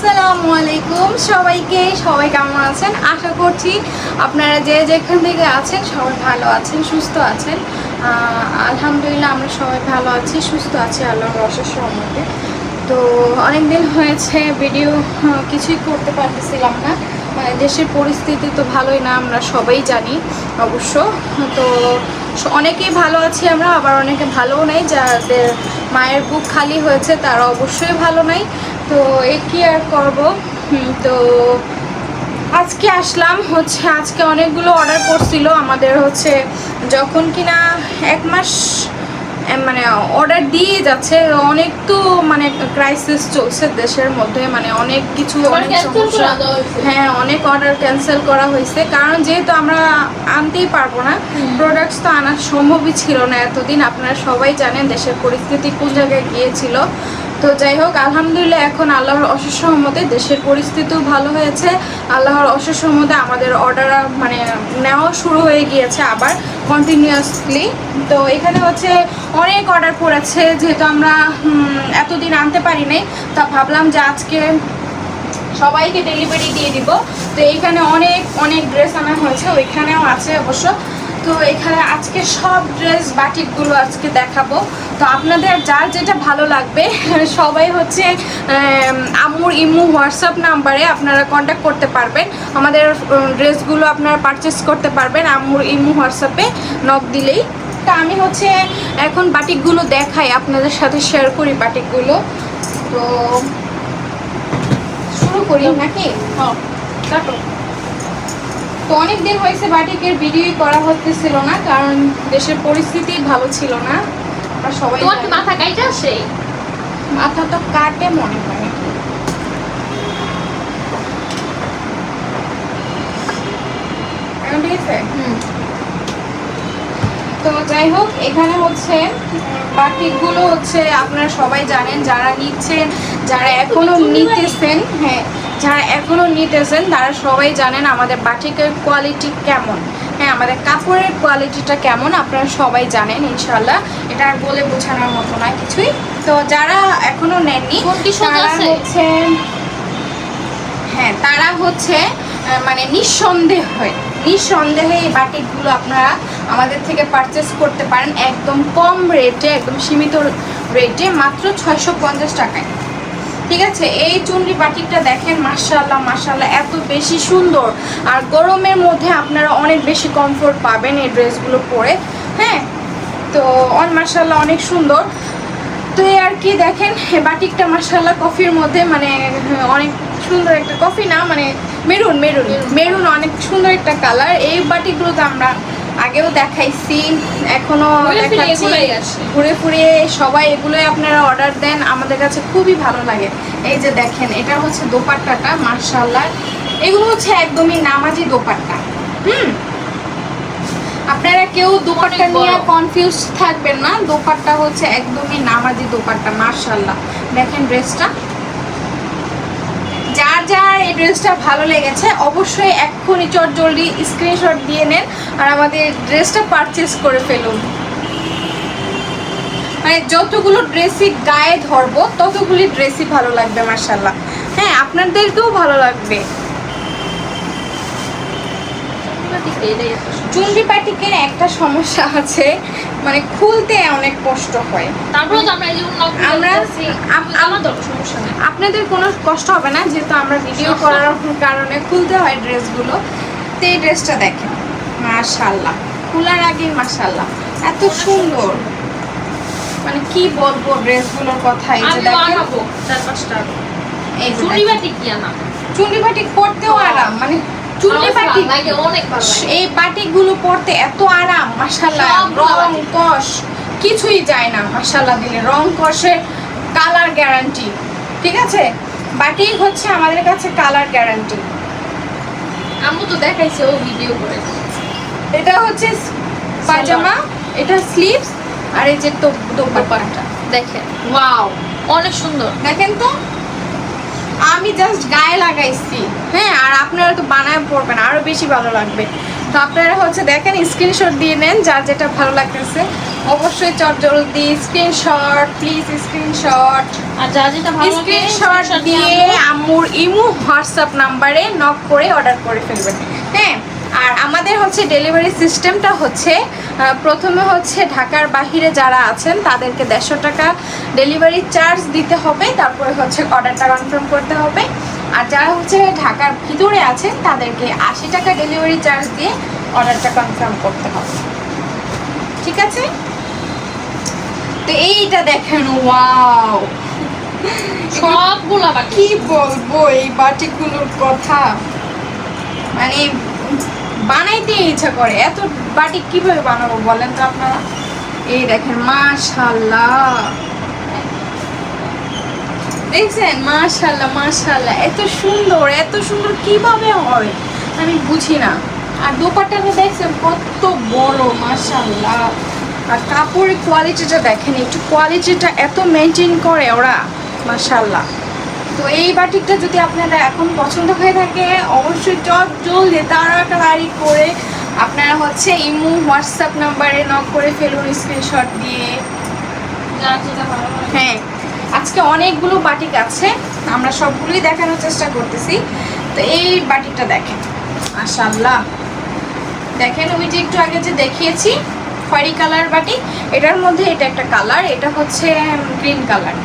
আসসালামু আলাইকুম সবাইকে, সবাই কেমন আছেন? আশা করছি আপনারা যে যেখান থেকে আছেন সবাই ভালো আছেন, সুস্থ আছেন। আলহামদুলিল্লাহ আমরা সবাই ভালো আছি, সুস্থ আছি আল্লাহর অশেষ রহমতে। তো অনেক দিন হয়েছে ভিডিও কিছুই করতে পারতেছিলাম না, মানে দেশের পরিস্থিতি তো ভালোই না, আমরা সবাই জানি অবশ্য। তো অনেকেই ভালো আছি আমরা, আবার অনেকে ভালোও নেই, যাদের মায়ের বুক খালি হয়েছে তারা অবশ্যই ভালো নাই। তো এ কি আর করব। তো আজকে আসলাম হচ্ছে, আজকে অনেকগুলো অর্ডার করছিল আমাদের হচ্ছে, যখন কিনা 1 মাস মানে অর্ডার দিয়ে যাচ্ছে, অনেক তো মানে ক্রাইসিস চলছে দেশের মধ্যে, মানে অনেক কিছু, অনেক সমস্যা। হ্যাঁ, অনেক অর্ডার ক্যান্সেল করা হয়েছে, কারণ যেহেতু আমরা আনতেই পারবো না, প্রোডাক্টস তো আনা সম্ভবই ছিল না এতদিন। আপনারা সবাই জানেন দেশের পরিস্থিতি কোন জায়গায় গিয়েছিল। তো যাই হোক, আলহামদুলিল্লাহ এখন আল্লাহর অশেষ রহমতে দেশের পরিস্থিতিও ভালো হয়েছে। আল্লাহর অশেষ রহমতে আমাদের অর্ডার মানে নেওয়া শুরু হয়ে গিয়েছে আবার কন্টিনিউয়াসলি। তো এখানে হচ্ছে অনেক অর্ডার পড়েছে, যেহেতু আমরা এতদিন আনতে পারি নাই, তা ভাবলাম যে আজকে সবাইকে ডেলিভারি দিয়ে দিব। তো এইখানে অনেক অনেক ড্রেস আনা হয়েছে, ওইখানেও আছে অবশ্য। তো এখানে আজকে সব ড্রেস বাটিকগুলো আজকে দেখাবো। তো আপনাদের যার যেটা ভালো লাগবে সবাই হচ্ছে আম্মুর ইমু হোয়াটসঅ্যাপ নাম্বারে আপনারা কন্ট্যাক্ট করতে পারবেন, আমাদের ড্রেসগুলো আপনারা পারচেস করতে পারবেন আম্মুর ইমু হোয়াটসঅ্যাপে নক দিলেই। তা আমি হচ্ছে এখন বাটিকগুলো দেখাই, আপনাদের সাথে শেয়ার করি বাটিকগুলো। তো শুরু করি নাকি? কাটো। তো অনেক দিন হয়েছে বাটিকের ভিডিও করা হতেছিল না, কারণ দেশের পরিস্থিতি ভালো ছিল না। আর সবাই মাথা কাইটা আসে, মাথা তো কাটে মনে হয়। এখন ঠিক আছে। তো যাই হোক, এখানে হচ্ছে বাটিকগুলো হচ্ছে আপনারা সবাই জানেন, যারা নিচ্ছেন, যারা এখনো নিতেছেন, হ্যাঁ যারা এখনো নিতেছেন তারা সবাই জানেন আমাদের বাটিকের কোয়ালিটি কেমন। হ্যাঁ, আমাদের কাপড়ের কোয়ালিটিটা কেমন আপনারা সবাই জানেন ইনশাল্লাহ, এটা আর বলে বোঝানোর মতো না কিছুই। তো যারা এখনো নেননি তারা হচ্ছে, হ্যাঁ তারা হচ্ছে মানে নিঃসন্দেহে এই বাটিকগুলো আপনারা আমাদের থেকে পারচেস করতে পারেন একদম কম রেটে, একদম সীমিত রেটে, মাত্র 650 টাকায়। ঠিক আছে, এই চুনরি বাটিকটা দেখেন, মাশাআল্লাহ মাশাআল্লাহ এত বেশি সুন্দর, আর গরমের মধ্যে আপনারা অনেক বেশি কমফোর্ট পাবেন এই ড্রেসগুলো পরে। হ্যাঁ, তো মাশাআল্লাহ অনেক সুন্দর। তো এই আর কি দেখেন, বাটিকটা মাশাআল্লাহ কফির মধ্যে, মানে অনেক সুন্দর একটা কফি না, মানে মেরুন মেরুন মেরুন অনেক সুন্দর একটা কালার। এই বাটিকগুলো তো আমরা আগেও দেখাইছি, এখনো দেখাচ্ছি, ঘুরে ফুরিয়ে সবাই এগুলোই আপনারা অর্ডার দেন, আমাদের কাছে খুবই ভালো লাগে। এই যে দেখেন, এটা হচ্ছে দোপাট্টাটা মাশাআল্লাহ, এগুলো হচ্ছে একদমই নামাজি দোপাট্টা। আপনারা কেউ দোপাট্টা নিয়ে কনফিউজ থাকবেন না, দোপাট্টা হচ্ছে একদমই নামাজি দোপাট্টা মাশাআল্লাহ। দেখেন ড্রেসটা, যার যার এই ড্রেসটা ভালো লেগেছে অবশ্যই এক্ষুনি চটজলদি স্ক্রিনশট দিয়ে নেন আর আমাদের ড্রেসটা পারচেস করে ফেলুন। মানে যতগুলো ড্রেসই গায়ে ধরবো ততগুলি ড্রেসই ভালো লাগবে মাশাআল্লাহ। হ্যাঁ, আপনাদেরকেও ভালো লাগবে। চুনরি বাটিকের একটা সমস্যা আছে, মানে খুলতে অনেক কষ্ট হয়। তারপরে তো আমরা সমস্যা নেই, আপনাদের কোনো কষ্ট হবে না, যেহেতু আমরা ভিডিও করার কারণে খুলতে হয় ড্রেসগুলো। তো এই ড্রেসটা দেখেন মাশাআল্লাহ, খোলার আগে মাশাআল্লাহ এত সুন্দর, মানে কি বলবো ড্রেসগুলোর কথা। এই যে দেখেন, এই চুনরি বাটিক কি আনা, চুনরি বাটিক পরতেও আরাম, মানে চুনরি বাটিক এই বাটিকগুলো পরতে এত আরাম মাশাআল্লাহ, রং কষ কিছুই যায় না মাশাআল্লাহ দিলে, রং কষের কালার গ্যারান্টি। ঠিক আছে, বাটিক হচ্ছে আমাদের কাছে কালার গ্যারান্টি। আম্মু তো দেখাইছে ও ভিডিও করে। এটা হচ্ছে পাজামা, এটা স্লিভস, আর এই যে দোপাট্টা দেখেন, ওয়াও অনেক সুন্দর। দেখেন তো, আমি জাস্ট গায়ে লাগাইছি, হ্যাঁ, আর আপনারা তো বানায় পরবেন আরো বেশি ভালো লাগবে। তো আপনারা হচ্ছে দেখেন, স্ক্রিনশট দিয়ে নেন যার যেটা ভালো লাগতেছে। অবশ্যই চটজলদি স্ক্রিনশট, প্লিজ স্ক্রিনশট। আর যা যেটা ভালো লাগে স্ক্রিনশট দিয়ে আম্মুর ইমো হোয়াটসঅ্যাপ নাম্বারে নক করে অর্ডার করে ফেলবেন। হ্যাঁ, আর আমাদের হচ্ছে ডেলিভারি সিস্টেমটা হচ্ছে প্রথমে হচ্ছে ঢাকার বাহিরে যারা আছেন তাদেরকে 150 টাকা ডেলিভারি চার্জ দিতে হবে, তারপরে হচ্ছে অর্ডারটা কনফার্ম করতে হবে। আর যারা হচ্ছে ঢাকার ভিতরে আছেন তাদেরকে 80 টাকা ডেলিভারি চার্জ দিয়ে অর্ডারটা কনফার্ম করতে হবে। ঠিক আছে? তো এইটা দেখেন, ওয়াও, সবগুলা বাকি। কি বলবো এই বাটিগুলোর কথা, মানে বানাইতে ইচ্ছা করে। এত বাটি কিভাবে বানাবো বলেন তো আপনারা? এই দেখেন, মাশাআল্লাহ, দেখছেন? মাশাআল্লাহ মাশাআল্লাহ, এত সুন্দর, এত সুন্দর কিভাবে হয় আমি বুঝি না। আর দোপাট্টাটা দেখছেন কত বড়, মাশাআল্লাহ। আর কাপড়ের কোয়ালিটিটা দেখেন, একটু কোয়ালিটিটা এত মেনটেন করে ওরা, মাশাআল্লাহ। তো এই বাটিকটা যদি আপনারা এখন পছন্দ হয়ে থাকে, অবশ্যই জলদি তাড়াতাড়ি করে আপনারা হচ্ছে ইমো হোয়াটসঅ্যাপ নাম্বারে নক করে ফেলুন স্ক্রিনশট দিয়ে। যার যেটা ভালো লাগে। হ্যাঁ, আজকে অনেকগুলো বাটিক আছে, আমরা সবগুলোই দেখানোর চেষ্টা করতেছি। তো এই বাটিকটা দেখেন, মাশাআল্লাহ, দেখেন ওই যে একটু আগে যে দেখিয়েছি খয়েরি কালার বাটিক, এটার মধ্যে এটা একটা কালার, এটা হচ্ছে গ্রিন কালার।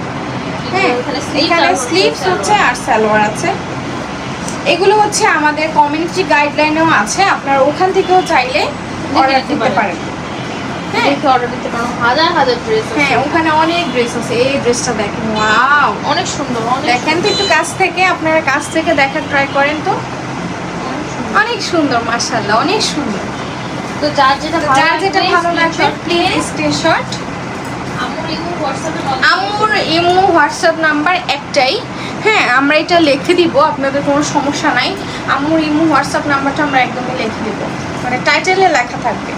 হ্যাঁ, এখানে স্লিভস হচ্ছে আর সালোয়ার আছে। এগুলো হচ্ছে আমাদের কমিউনিটি গাইডলাইনেও আছে, আপনারা ওখান থেকেও চাইলে অর্ডার দিতে পারেন। হ্যাঁ, দেখে অর্ডার দিতে পারো, হাজার হাজার ড্রেস। হ্যাঁ, ওখানে অনেক ড্রেস আছে। এই ড্রেসটা দেখেন, ওয়াও, অনেক সুন্দর, অনেক দেখেন তো একটু কাছ থেকে, আপনারা কাছ থেকে দেখার ট্রাই করেন তো। অনেক সুন্দর, মাশাআল্লাহ, অনেক সুন্দর। তো যার যেটা ভালো লাগবে প্লিজ স্ক্রিনশট। আম্মুর ইমো হোয়াটসঅ্যাপ নাম্বার একটাই। হ্যাঁ, আমরা এটা লিখে দিব, আপনাদের কোনো সমস্যা নাই। আম্মুর ইমো হোয়াটসঅ্যাপ নাম্বারটা আমরা একদমই লিখে দিব, মানে টাইটেলে লেখা থাকবে।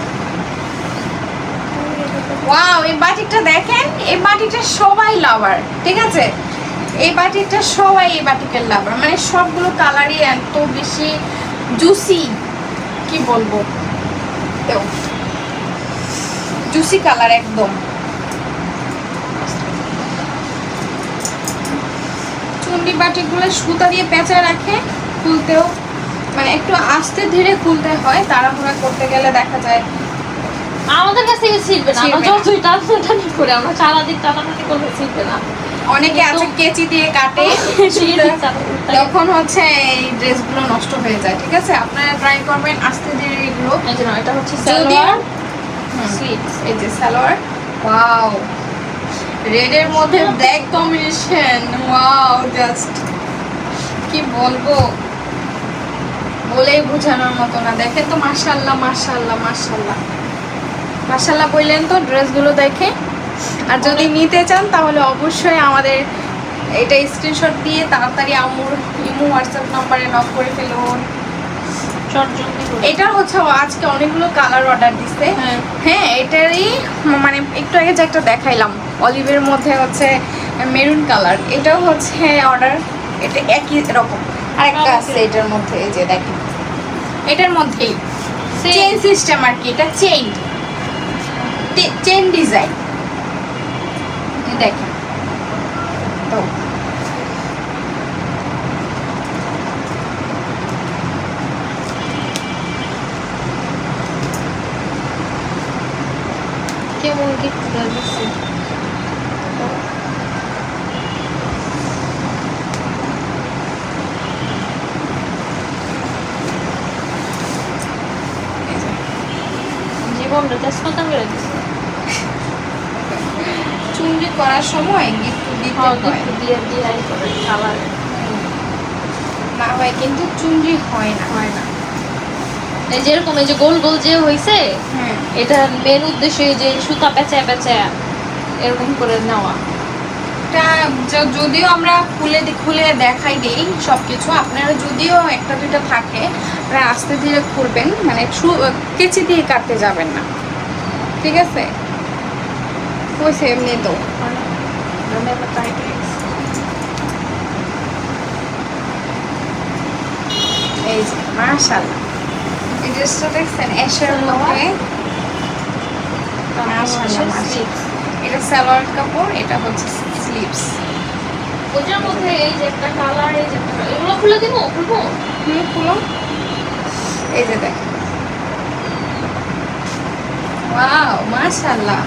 ওয়াও, এই বাটিকটা দেখেন, এই বাটিকটা সবাই লাভার। ঠিক আছে, এই বাটিকটা সবাই এই বাটিকের লাভার, মানে সবগুলো কালারই এত বেশি জুসি, কি বলবো, জুসি কালার একদম। চুন্ডি বাটিকগুলো সুতা দিয়ে পেঁচায় রাখে, খুলতেও মানে একটু আস্তে ধীরে খুলতে হয়, তাড়াহুড়া করতে গেলে দেখা যায় আমাদের কাছ থেকে ছিড়বে না, আমরা যতই টানাটানি করে, আমরা সারাদিন টানাটানি করলে ছিড়বে না। অনেকে আছে কেচি দিয়ে কাটে, তখন হচ্ছে এই ড্রেসগুলো নষ্ট হয়ে যায়। ঠিক আছে, আপনারা ট্রাই করবেন আস্তে ধীরে এগুলো। এই যে এটা হচ্ছে যদিও সালোয়ার, স্লিভস। এই যে সালোয়ার, ওয়াও, রেডের মধ্যে ব্ল্যাক কম্বিনেশন, ওয়াও, জাস্ট কি বলবো, বলেই বোঝানোর মতো না। দেখেন তো, মাশাআল্লাহ মাশাআল্লাহ মাশাআল্লাহ মাশাআল্লাহ বললেন তো ড্রেসগুলো দেখে। আর যদি নিতে চান তাহলে অবশ্যই আমাদের এটা স্ক্রিনশট দিয়ে তাড়াতাড়ি আম্মুর ইমো হোয়াটসঅ্যাপ নাম্বারে নক করে ফেলুন। এটা হচ্ছে আজকে অনেকগুলো কালার অর্ডার দিচ্ছে। হ্যাঁ, এটারই মানে একটু আগে যে একটা দেখাইলাম অলিভের মধ্যে হচ্ছে মেরুন কালার, এটাও হচ্ছে অর্ডার, এটা একই রকম। আরেকটা আছে এটার মধ্যে, এই যে দেখেন, এটার মধ্যেই চেইন সিস্টেম আর কি, এটা চেইন ডিজাইন দেখেন তো। কেমন গিফট দিচ্ছে, জীবনটা তেজপাতা করে দিচ্ছে। চুনরি করার সময় গিফট দিতে হয়, দিয়ে দিয়ে করে কালার না হয় কিন্তু চুনরি হয় না। এই যেরকম এই যে গোল গোল যে হইছে, হ্যাঁ, এটা মেন উদ্দেশ্য যে সুতা পেঁচায় পেঁচায় এরকম করে নেওয়া। এটা যদিও আমরা খুলে দেখাই দেই সবকিছু, আপনারা যদিও একটা দুইটা থাকে আপনারা আস্তে ধীরে খুলবেন, মানে কেচি দিয়ে কাটতে যাবেন না। ঠিক আছে, হয়েছে এমনি তো। এই যে মাশাআল্লাহ, এই ড্রেসটা দেখছেন অ্যাশের মধ্যে, মাশাআল্লাহ মাশাআল্লাহ। এটা সালোয়ার কাপড়, এটা হচ্ছে স্লিভস। ওটার মধ্যে এই যে একটা কালার, এই যে এগুলো খুলে দিব, খুলবো খুলো। এই যে দেখ, ওয়াও মাশাআল্লাহ।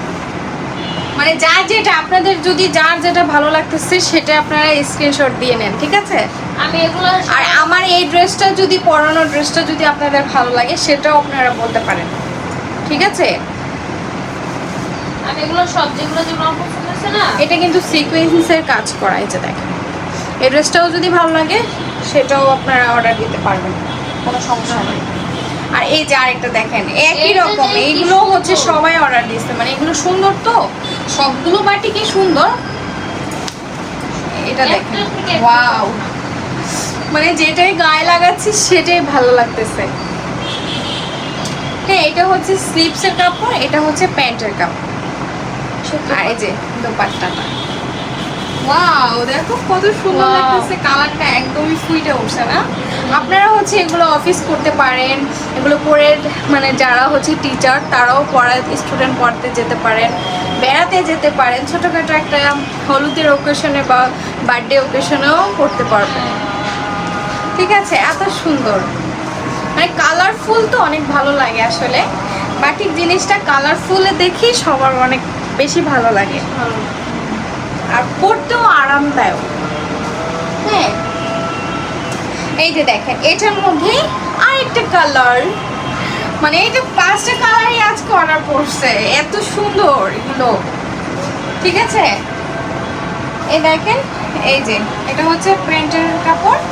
মানে যার যেটা আপনাদের যদি যার যেটা ভালো লাগতেছে সেটা আপনারা স্ক্রিনশট দিয়ে নেন, ঠিক আছে? আমি এগুলো আর আমার এই ড্রেসটা যদি পরানো ড্রেসটা যদি আপনাদের ভালো লাগে সেটাও আপনারা বলতে পারেন, ঠিক আছে? আমি এগুলো সব যেগুলো যেগুলো আমার পছন্দ হয়েছে না, এটা কিন্তু সিকোয়েন্সের কাজ করা, এই যে দেখেন। এই ড্রেসটাও যদি ভালো লাগে সেটাও আপনারা অর্ডার দিতে পারবেন, কোনো সমস্যা নেই। আর এই যে আরেকটা দেখেন একই এইটা রকম, যে কি এইগুলো হচ্ছে সুন্দর। সবাই অর্ডার দিচ্ছে, মানে এগুলো সুন্দর তো, সবগুলো বাটিকই সুন্দর। এটা দেখেন, একটা থেকে একটা ওয়াও, মানে যেটাই গায়ে লাগাচ্ছি সেটাই ভালো লাগতেছে। হ্যাঁ, এটা হচ্ছে স্লিপসের কাপড়, এটা হচ্ছে প্যান্টের কাপড়। আর এই যে দোপাট্টাটা, ওয়াও দেখো কত সুন্দর Wow. লাগতেছে, কালারটা একদমই ফুটে উঠছে না? আপনারা হচ্ছে এগুলো অফিস করতে পারেন, এগুলো পরে মানে যারা হচ্ছে টিচার তারাও স্টুডেন্ট পড়তে যেতে পারেন, বেড়াতে যেতে পারেন, ছোটোখাটো একটা হলুদের ওকেশনে বা বার্থডে ওকেশনেও করতে পারবেন, ঠিক আছে? এত সুন্দর, মানে কালারফুল তো অনেক ভালো লাগে আসলে। বাটিক জিনিসটা কালারফুলে দেখি সবার অনেক বেশি ভালো লাগে, ভালো। আর পরতেও আরামদায়ক। হ্যাঁ, এই যে দেখেন এটার মধ্যে আরেকটা কালার, মানে এটা 5টা কালারই আজকে অর্ডার করছে, এত সুন্দর এগুলো, ঠিক আছে? এই দেখেন, এই যে এটা হচ্ছে প্যান্টের কাপড়,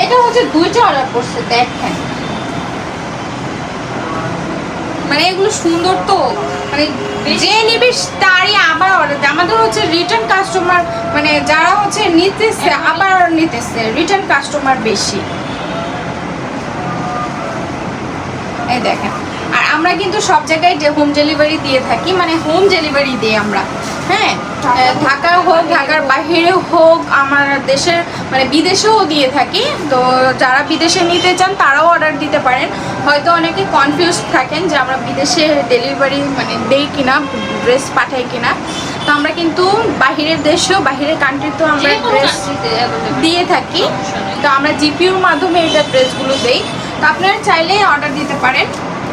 এটা হচ্ছে 2টা অর্ডার করছে দেখেন। মানে এগুলো সুন্দর তো, মানে যে নিবে তারই আবার অর্ডার দেয়। আমাদের হচ্ছে রিটার্ন কাস্টমার, মানে যারা হচ্ছে নিতেছে আবার নিতেছে, রিটার্ন কাস্টমার বেশি। এই দেখেন, আর আমরা কিন্তু সব জায়গায় যে হোম ডেলিভারি দিয়ে থাকি, মানে হোম ডেলিভারি দিই আমরা। হ্যাঁ, ঢাকা হোক, ঢাকার বাইরে হোক, আমার দেশের মানে বিদেশেও দিয়ে থাকি। তো যারা বিদেশে নিতে চান তারাও অর্ডার দিতে পারেন। হয়তো অনেকে কনফিউজ থাকেন যে আমরা বিদেশে ডেলিভারি মানে দেই কিনা, ড্রেস পাঠাই কিনা। তো আমরা কিন্তু বাহিরের দেশেও, বাহিরের কান্ট্রিতেও আমরা যে কোনো ড্রেস country-তে available। দিয়ে থাকি। সমস্যা নেই। তো আমরা জিপিওর মাধ্যমে এটা ড্রেসগুলো দেই। তো আপনারা চাইলে অর্ডার দিতে পারেন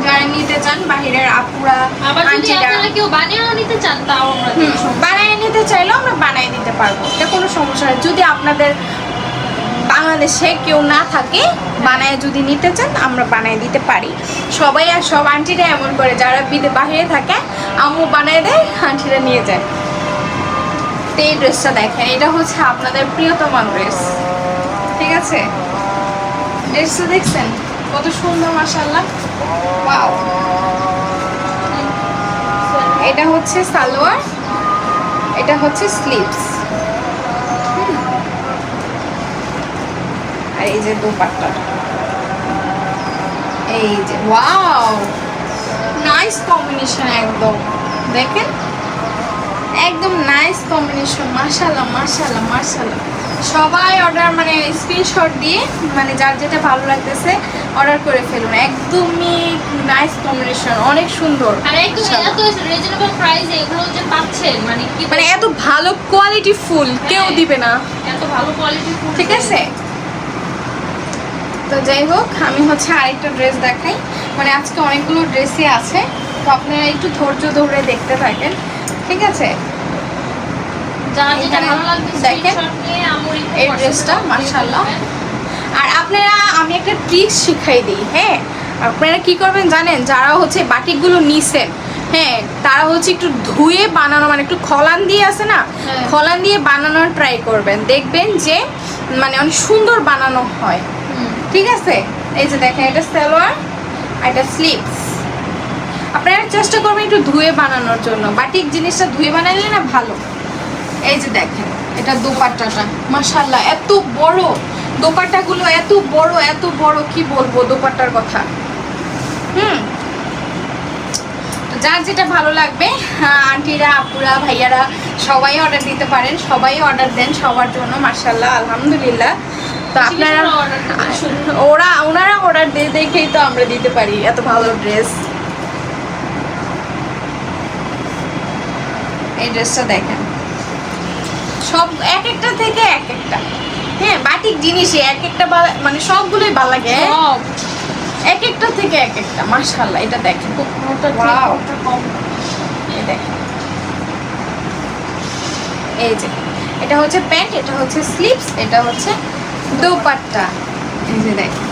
যারা নিতে চান, বাহিরের আপুরা আবার যদি আন্টিরা। আপনারা কেউ বানিয়েও নিতে চান তাও আমরা দিই, সমস্যা নেই। বানিয়ে নিতে চাইলেও আমরা বানিয়ে দিতে পারবো, এটা কোনো সমস্যা নেই। যদি আপনাদের বাংলাদেশে কেউ না থাকে, বানায় যদি নিতে চান আমরা বানিয়ে দিতে পারি। সবাই আর সব আন্টিরা এমন করে, যারা বাহিরে থাকে আম্মু বানিয়ে দেয়, আন্টিরা নিয়ে যায়। তো এই ড্রেসটা দেখেন, এটা হচ্ছে আপনাদের প্রিয়তমা ড্রেস, ঠিক আছে? ড্রেসটা দেখছেন কত সুন্দর, মাশাআল্লাহ, ওয়াও। এটা হচ্ছে সালোয়ার, এটা হচ্ছে স্লিভস, আর এই যে দোপাট্টা, এই যে ওয়াও, নাইস কম্বিনেশন একদম, দেখেন একদম নাইস কম্বিনেশন, মাশাআল্লাহ মাশাআল্লাহ মাশাআল্লাহ। সবাই অর্ডার মানে স্ক্রিনশট দিয়ে, মানে যার যেটা ভালো লাগতেছে অর্ডার করে ফেলুন, একদমই নাইস কম্বিনেশন, অনেক সুন্দর। আর একদম এত রিজনেবল প্রাইসে এগুলো যে পাচ্ছেন, মানে কি মানে এত ভালো কোয়ালিটি ফুল কেউ হ্যাঁ। দিবে না, এত ভালো কোয়ালিটির ঠিক আছে? তো যাই হোক, আমি হচ্ছে আরেকটা ড্রেস দেখাই, মানে আজকে অনেকগুলো ড্রেসই আছে, তো আপনারা একটু ধৈর্য ধরে দেখতে থাকেন, ঠিক আছে? যার যেটা এখানে ভালো লাগবে দেখেন, স্ক্রিনশট নিয়ে আমুর একটু এই WhatsApp ড্রেসটা করে মাশাআল্লাহ। দিবেন। আর আপনারা, আমি একটা ট্রিক্স শিখাই দিই, হ্যাঁ? আপনারা কি করবেন জানেন, যারা হচ্ছে বাটিকগুলো নিছেন, হ্যাঁ, তারা হচ্ছে একটু ধুয়ে বানানো, মানে একটু খলান দিয়ে আছে না, হ্যাঁ। খলান দিয়ে বানানোর ট্রাই করবেন, দেখবেন যে মানে অনেক সুন্দর বানানো হয়, ঠিক আছে? এই যে দেখেন, এটা সালোয়ার আর এটা স্লিভস। আপনারা চেষ্টা করবেন একটু ধুয়ে বানানোর জন্য, বাটিক জিনিসটা ধুয়ে বানালে না ভালো। এই যে দেখেন, এটা দোপাট্টাটা মাশাআল্লাহ, এত বড় দোপাট্টাগুলো, এত বড় এত বড়, কি বলবো দোপাট্টার কথা। তো যার যেটা ভালো লাগবে, আন্টিরা আপুরা ভাইয়ারা সবাই অর্ডার দিতে পারেন, সবাই অর্ডার দেন সবার জন্য, মাশাআল্লাহ আলহামদুলিল্লাহ। তো আপনারা ওনারা অর্ডার দিয়ে দেখেই তো আমরা দিতে পারি এত ভালো ড্রেস। এই ড্রেসটা দেখেন, সব এক একটা থেকে এক একটা। হ্যাঁ, বাটিক জিনিসই এক একটা মানে সবগুলোই ভালো লাগে, এক একটা থেকে এক একটা। মাশাআল্লাহ, এটা দেখেন, ওয়াও, এই দেখেন, এই যে এটা হচ্ছে প্যান্ট, এটা হচ্ছে স্লিভস, এটা হচ্ছে দোপাট্টা। এই যে দেখেন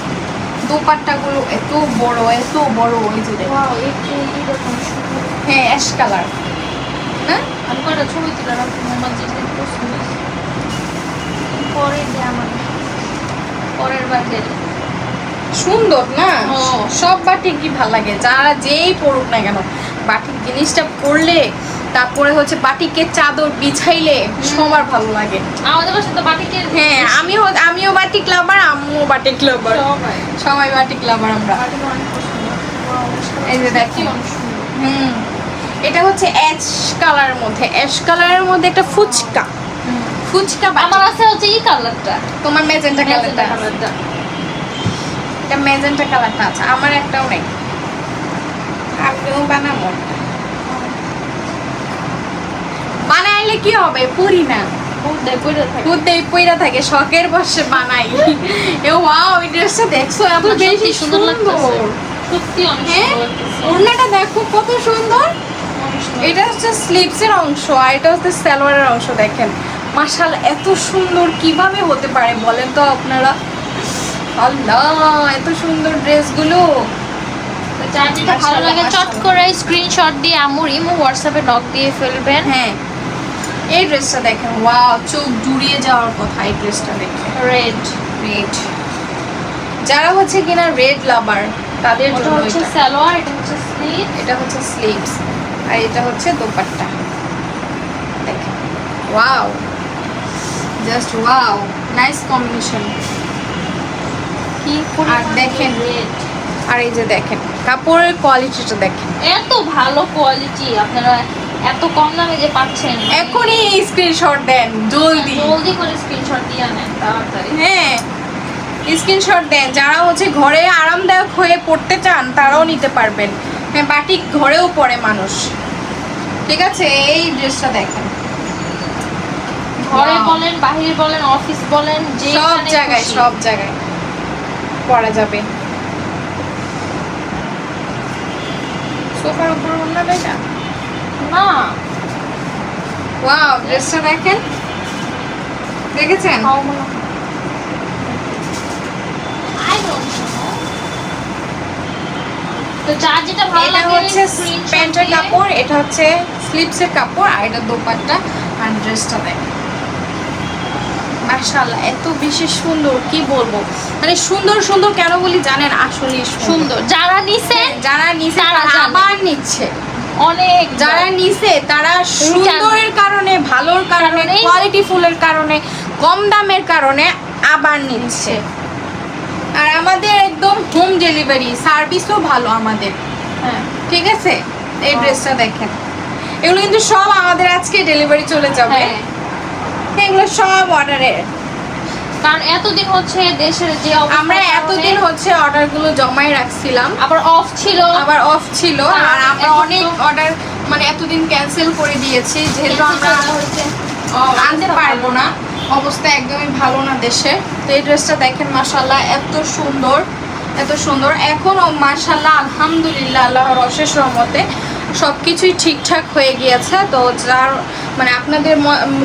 দোপাট্টাগুলো এত বড় এত বড়। এই যে দেখেন, হ্যাঁ, অ্যাশ কালার না? আমি কটা ছবি তুলে রাখবো, আমার যেটা পছন্দ পরে দিয়ে আমার পরের বার গেলে সুন্দর না? ও। সব বাটিক কি ভালো লাগে, যারা যেই পড়ুক না কেন বাটিক জিনিসটা পরলে, তারপরে হচ্ছে বাটিকের চাদর বিছাইলে সবার ভালো লাগে। আমাদের বাসায় তো বাটিকের হ্যাঁ, আমিও বাটিক লাভার, আম্মুও বাটিক লাভার, সবাই বাটিক লাভার আমরা। এই যে দেখি, এটা হচ্ছে অ্যাশ কালারের মধ্যে, অ্যাশ কালারের মধ্যে একটা ফুচকা আমার আছে হচ্ছে এই কালারটা, তোমার মেজেন্টা কালারটা, কালারটা এটা মেজেন্টা কালারটা আছে, আমার একটাও নেই, আমিও বানাবো। বানাইলে কি হবে, পুরি না খুদে পইরা থাকে, শখের বসে বানাই। এ ওয়াও, এই ড্রেসটা দেখছো এত বেশি সুন্দর লাগতেছে, সত্যি অনেক হ্যাঁ, সুন্দর লাগতেছে। ওড়নাটা দেখো কত সুন্দর। এটা হচ্ছে স্লিভসের অংশ আর এটা হচ্ছে সালোয়ারের অংশ। দেখেন মাশাআল্লাহ, এত সুন্দর কিভাবে হতে পারে বলেন তো আপনারা? আল্লাহ, এত সুন্দর ড্রেসগুলো। তো যার যেটা ভালো লাগে চট করে স্ক্রিনশট দিয়ে আম্মুর ইমো হোয়াটসঅ্যাপে নক দিয়ে ফেলবেন। হ্যাঁ, এই ড্রেসটা দেখেন, ওয়াও, চোখ জুড়িয়ে যাওয়ার কথা এই ড্রেসটা দেখে। রেড যারা হচ্ছে কিনা রেড লাভার তাদের ওটা জন্য হচ্ছে এটা। সালোয়ার, এটা হচ্ছে স্লিভ, এটা হচ্ছে স্লিভস আর এটা হচ্ছে দোপাট্টা। দেখেন, wow, just wow, nice combination. কি আর দেখেন, রেড, আর এই যে দেখেন কাপড়ের কোয়ালিটিটা দেখেন, এত ভালো কোয়ালিটি, আপনারা এত কম দামে যে পাচ্ছেন। এখনই এই স্ক্রিনশট দেন জলদি। জলদি করে স্ক্রিনশট দিয়ে নেন তাড়াতাড়ি। হ্যাঁ, স্ক্রিনশট দেন, যারা হচ্ছে ঘরে আরামদায়ক হয়ে পড়তে চান তারাও নিতে পারবেন। হ্যাঁ, বাটিক ঘরেও পরে মানুষ, ঠিক আছে? এই ড্রেসটা দেখেন, ঘরে Wow. বলেন, বাহিরে বলেন, অফিস বলেন, যে সব জায়গায় পরা যাবে। সোফার উপর ওড়না দেয় না? না ওয়াও, ড্রেসটা দেখেন, দেখেছেন? I don't know. তো যার যেটা ভালো এটা লাগে হচ্ছে screenshot প্যান্টের দিয়ে- কাপড়, এটা হচ্ছে স্লিভসের কাপড় আর এটা দোপাট্টা। আর ড্রেসটা দেখেন, মাশাআল্লাহ, এত বেশি সুন্দর, কি বলবো, মানে সুন্দর সুন্দর কেন বলি জানেন? আসলে সুন্দর, যারা নিছেন যারা নিছে তারা তারা জানে। আবার নিচ্ছে, অনেক, যারা নিছে তারা সুন্দরের কারণে, ভালোর কারণে, কারণেই- কোয়ালিটি ফুলের কারণে, কম দামের কারণে আবার নিচ্ছে। আর আমাদের একদম হোম ডেলিভারি সার্ভিসও ভালো আমাদের, হ্যাঁ, ঠিক আছে? এই ড্রেসটা দেখেন, এগুলো কিন্তু সব আমাদের আজকে ডেলিভারি চলে যাবে। হ্যাঁ। এগুলো সব অর্ডারের। কারণ এতদিন হচ্ছে দেশের যে অবস্থা, আমরা এতদিন হচ্ছে অর্ডারগুলো জমাই রাখছিলাম, আবার অফ ছিল, আবার অফ ছিল, আর আমরা এখন তো- অনেক অর্ডার মানে এতদিন ক্যান্সেল করে দিয়েছি, যেহেতু আমরা হচ্ছে আনতে পারবো না, অবস্থা একদমই ভালো না দেশে। তো এই ড্রেসটা দেখেন, মাশাআল্লাহ, এত সুন্দর, এত সুন্দর। এখনও মাশাআল্লাহ, আলহামদুলিল্লাহ, আল্লাহর অশেষ রহমতে সব কিছুই ঠিকঠাক হয়ে গিয়েছে। তো যার মানে আপনাদের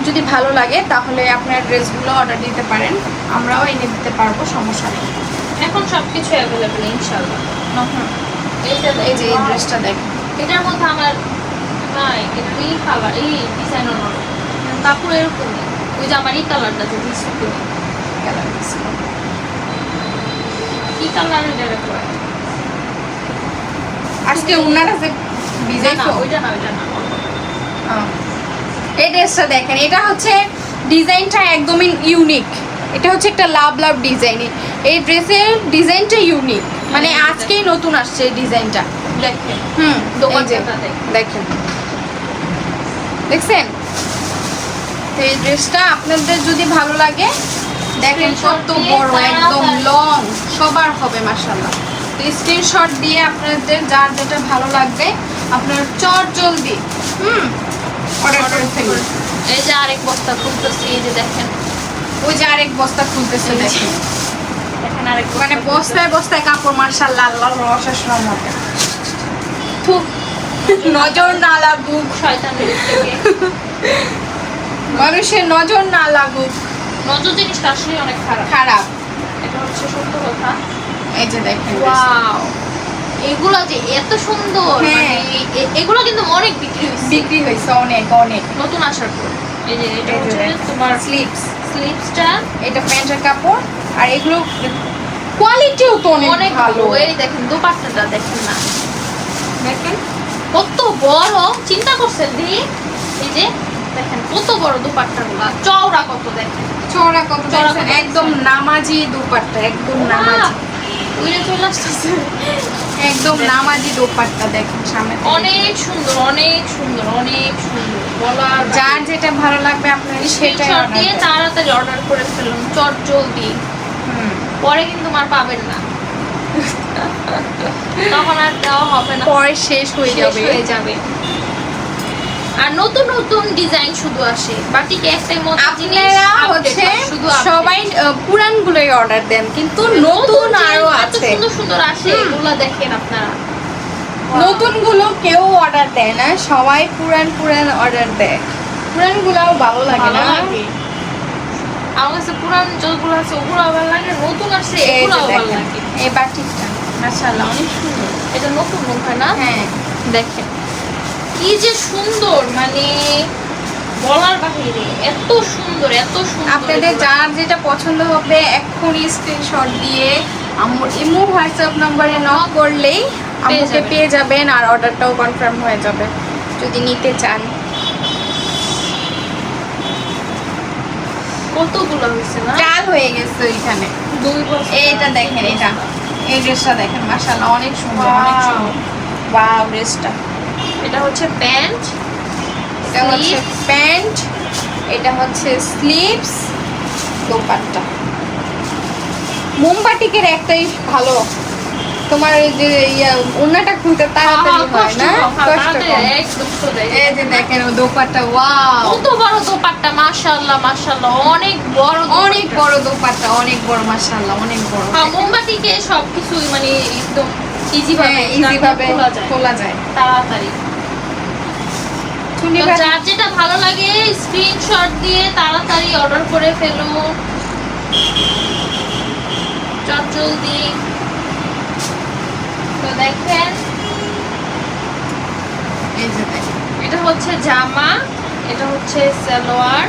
যদি ভালো লাগে তাহলে আপনার ড্রেসগুলো অর্ডার দিতে পারেন, আমরাও এনে দিতে পারবো, সমস্যা নেই। এখন সবকিছু অ্যাভেলেবল ইনশাআল্লাহ। এইটা এই যে এই ড্রেসটা দেখেন, এটার মধ্যে আমার নাই, এটা এই কালার, এই ডিজাইন অন্য কাপড় এরকম, ওই যে আমার এই কালারটা যে দিচ্ছি, কি কালার এটা রাখবো? আজকে উনারা যে না, ভিজাইছো, ওইটা না। এই ড্রেসটা দেখেন, এটা হচ্ছে ডিজাইনটা একদমই ইউনিক। এটা হচ্ছে একটা লাভ ডিজাইন। এই ড্রেসের ডিজাইনটা ইউনিক, মানে আজকেই নতুন আসছে এই ডিজাইনটা। দেখেন দোকানটা দেখেন, দেখছেন? তো এই ড্রেসটা আপনাদের যদি ভালো লাগে দেখেন কত বড়, একদম লং, সবার হবে মাশাআল্লাহ। তো স্ক্রিনশট দিয়ে আপনাদের যার যেটা ভালো লাগবে আপনার চট জলদি অর্ডার করে ফেলুন। এই যে আরেক বস্তা খুলতেছি, এই যে দেখেন, ওই যে আরেক বস্তা খুলতেছে দেখেন, দেখেন আরেক মানে বস্তায় বস্তায় কাপড় মাশাআল্লাহ, আল্লাহর অশেষ রহমতে। নজর না লাগুক, শয়তানের থেকে মানুষের নজর না লাগুক, নজর জিনিসটা আসলে অনেক খারাপ, খারাপ। এটা হচ্ছে সত্য কথা। এই যে দেখেন ওয়াও, এগুলা যে এত সুন্দর, হ্যাঁ। মানে এগুলো কিন্তু অনেক বিক্রি হয়েছে বিক্রি হয়েছে অনেক অনেক। নতুন আসার পর। এই যে এটা এই যে হচ্ছে দেখেন, তোমার স্লিপস, স্লিপসটা এটা প্যান্টের কাপড়, আর এগুলো কোয়ালিটিও তো অনেক অনেক ভালো। ভালো। এই দেখেন দোপাট্টাটা দেখেন না, দেখেন কত বড়, চিন্তা করছেন দি, এই যে দেখেন কত বড় দোপাট্টাগুলা, চওড়া কত দেখেন, চওড়া কত চওড়া দেখছেন, কত একদম নামাজি দোপাট্টা, একদম নামাজি, উইরে চলে আসতেছে। একদম নামাজি দোপাট্টা দেখেন সামনে থেকে। অনেক সুন্দর, অনেক সুন্দর, অনেক সুন্দর, বলার যার যেটা ভালো লাগবে আপনার সেটাই স্ক্রিনশট অর্ডার দিয়ে করুন। তাড়াতাড়ি অর্ডার করে ফেলুন চট জলদি, পরে কিন্তু আর পাবেন না, তখন আর দেওয়া হবে না, পরে শেষ হয়ে শেষ যাবে। হয়ে যাবে। আর নতুন নতুন ডিজাইন শুধু আসে, বাটিকে একটাই মতো জিনিস আপনারা update হচ্ছে হয়, শুধু update। সবাই পুরান গুলোই অর্ডার দেন, কিন্তু নতুন আরো যে এত আছে, সুন্দর সুন্দর আসে, এগুলা দেখেন আপনারা। নতুন গুলো কেউ অর্ডার দেয় না, সবাই পুরান পুরান অর্ডার দেয়। পুরান গুলাও ভালো লাগে না? ভালো লাগে। আমার কাছে পুরান যতগুলো আছে ওগুলো ভালো লাগে, নতুন আসে এই যে এগুলো ভালো দেখেন, লাগে। এই বাটিকটা মাশাআল্লাহ অনেক সুন্দর। এটা নতুন মনে হয় না? হ্যাঁ, দেখেন কি যে সুন্দর, মানে বলার বাহিরে, এত সুন্দর, এত সুন্দর। আপনাদের এগুলো। যার যেটা পছন্দ হবে এক্ষুনি স্ক্রিনশট দিয়ে আমার ইমো হোয়াটসঅ্যাপ নম্বরে নক করলেই আমাকে যাবেন। পেয়ে যাবেন, আর অর্ডারটাও কনফার্ম হয়ে যাবে যদি নিতে চান। কতগুলো হয়েছে না? চাল হয়ে গেছে ওইখানে। দুই বছর। এইটা দেখেন, এটা এই ড্রেসটা দেখেন মাশাআল্লাহ অনেক সুন্দর, Wow. অনেক সুন্দর। ওয়াও, ড্রেসটা এটা হচ্ছে প্যান্ট, এটা হচ্ছে প্যান্ট, এটা হচ্ছে স্লিভস, দোপাট্টা। মোমবাটিকের একটাই ভালো, তোমার এই যে ওন্নাটা খুলতে তাড়াতাড়ি হয় না, কষ্ট কম। একদম সোজা। এই যে দেখেন ও দোপাট্টা, ওয়াও কত বড় দোপাট্টা, মাশাআল্লাহ মাশাআল্লাহ, অনেক বড়, অনেক বড় দোপাট্টা, অনেক বড় মাশাআল্লাহ, অনেক বড়। মোমবাতিকে সবকিছুই মানে একদম ইজি ভাবে ইজি ভাবে খোলা যায়, খোলা যায়। তাড়াতাড়ি। চুনি তো যার যেটা ভালো লাগে স্ক্রিনশট দিয়ে তাড়াতাড়ি অর্ডার করে ফেলুন চট জলদি। তো দেখেন এই যে দেখেন, এটা হচ্ছে জামা, এটা হচ্ছে সালোয়ার,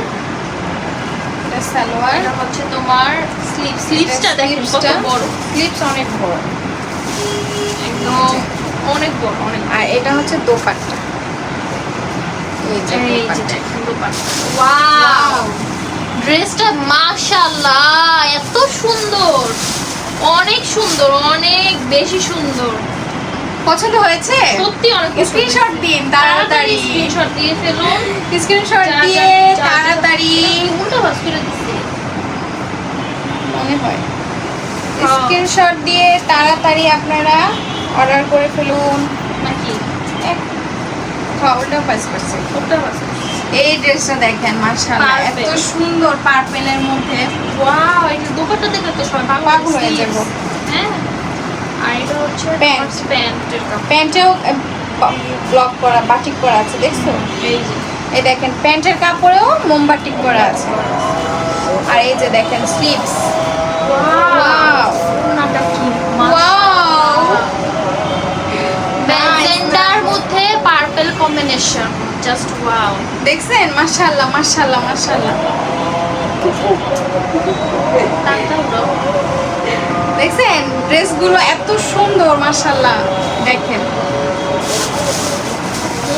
এটা সালোয়ার, এটা হচ্ছে তোমার স্লিভসটা দেখেন কত বড়, স্লিভস অনেক বড়, একদম অনেক বড়, অনেক। আর এটা হচ্ছে দোপাট্টা। এই যে এই যে দোপাট্টা। দেখেন দোপাট্টা, ওয়াও, ড্রেসটা মাশাআল্লাহ এত সুন্দর, অনেক সুন্দর, অনেক বেশি সুন্দর, পছন্দ হয়েছে? সত্যি অনেক পছন্দ স্ক্রিনশট হয়েছে। দিন তাড়াতাড়ি, স্ক্রিনশট দিয়ে ফেলুন, স্ক্রিনশট দিয়ে তাড়াতাড়ি, উল্টো ভাঁজ করে দিচ্ছি। মনে হয় হ্যাঁ। স্ক্রিনশট দিয়ে তাড়াতাড়ি আপনারা অর্ডার করে ফেলুন। নাকি উল্টা পাস করছে। উল্টো ভাঁজ করছি। এই ড্রেসটা দেখেন মাশাআল্লাহ Purple। এত সুন্দর, পার্পেলের মধ্যে ওয়াও, এটা দোপাট্টা দেখলে তো সবাই পাগল হয়ে যাবো। হ্যাঁ, আর এটা হচ্ছে প্যান্ট। প্যান্টের কাপড়। প্যান্টেও ব্লক করা, বাটিক করা আছে, দেখছো? এই যে এই দেখেন প্যান্টের কাপড়েও মোমবাটিক করা আছে, আর এই যে দেখেন স্লিভস, ওয়াও, ওনাটা কি ওয়াও, ম্যাজেন্ডার মধ্যে পার্পল কম্বিনেশন, জাস্ট ওয়াও। দেখছেন মাশাআল্লাহ মাশাআল্লাহ মাশাআল্লাহ, দেখছেন ড্রেসগুলো এত সুন্দর মাশাআল্লাহ। দেখেন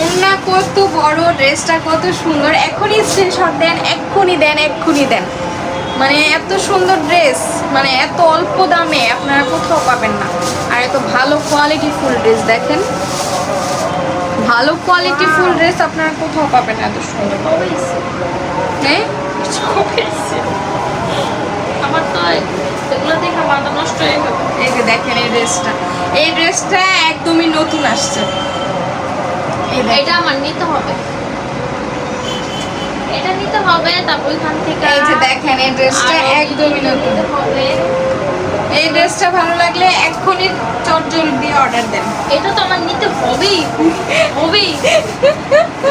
ওড়না কত বড়, ড্রেসটা কত সুন্দর। এখনই স্ক্রিনশট দেন, এক্ষুনি দেন, এক্ষুনি দেন। মানে এত সুন্দর ড্রেস, মানে এত অল্প দামে আপনারা কোথাও পাবেন না, আর এত ভালো কোয়ালিটি ফুল ড্রেস। দেখেন ভালো কোয়ালিটি ফুল ড্রেস আপনারা কোথাও পাবেন না এত সুন্দর। হ্যাঁ আমার তো এগুলো দেখে মাথা নষ্ট হয়ে গেল। এই যে দেখেন এই ড্রেসটা একদমই নতুন আসছে। এটা আমার নিতে হবে, এটা নিতে হবে। তারপর ওইখান থেকে এই যে দেখেন এই ড্রেসটা একদমই নতুন হবে। এই ড্রেসটা ভালো লাগলে এক্ষুনি চটজল দিয়ে অর্ডার দেন। এটা তো আমার নিতে হবেই হবেই,